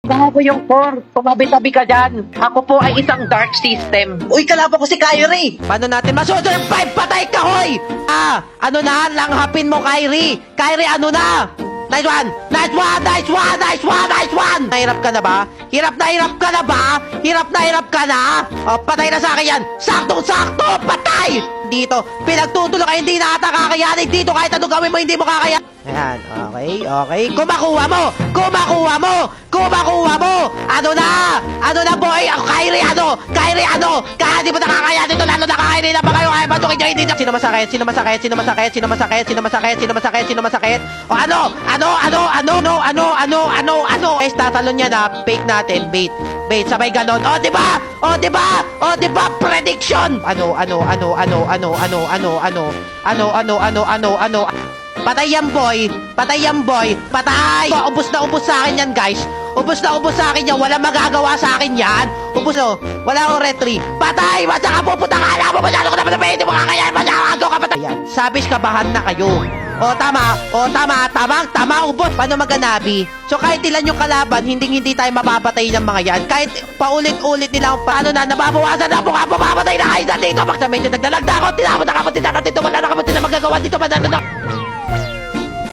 Bago yung core. Tumabi-tabi ka dyan. Ako po ay isang dark system. Uy, kalaban ko si Kyrie! Paano natin masusurvive? Patay ka, hoy! Ano na? Langhapin mo, Kyrie! Kyrie, ano na? Nice one! Nice one! Nice one! Nice one! Nice one! Nahirap ka na ba? Hirap na hirap ka na ba? Hirap na hirap ka na? O, patay na sa akin yan! Sakto-sakto! Patay! Dito, pinagtutulog ka, hindi na ata kakayanin dito kahit anong gawin mo, hindi mo kakayanin. Ayan, okay, okay. Kumakuha mo! Kumakuha mo! Kumakuha mo! Ano na? Ano na, boy? Ako, Kyrie, ano? Kyrie, ano? Kaya di mo nakakayanin ito, lalo nakakainin na pa kayo, kaya batukin nyo hindi na. Sino masakit? Sino masakit? Sino masakit? Sino masakit? Sino masakit? Sino masakit? Sino masakit? O ano? Ano? Guys, tatalon niya na, fake natin, bait. Bait, sabay ganon. O, diba? O, diba? O, diba? Prediction! Ano? Patay yan, boy! Patay yan, boy! Patay! Ubus na ubus sa akin yan, guys! Ubus na ubus sa akin yan! Walang magagawa sa akin yan! Ubus, oh! Wala akong retry! Patay! Basta ka pupunta ka! Alam mo! Masyado ko naman na hindi mo kakayain! Masyado ka patay! Yan! Sabis kabahan na kayo! O, tama! O, tama! Tama! Ubos! Paano maganabi? So, kahit ilan yung kalaban, hindi tayo mapapatay ng mga yan. Kahit paulit-ulit nilang paano na nababawasan na mukha, mapapatay na kayo na dito! Magsa medyo nagdalagda ako! Tinapot na kapot! Wala na kapot! Magagawa dito!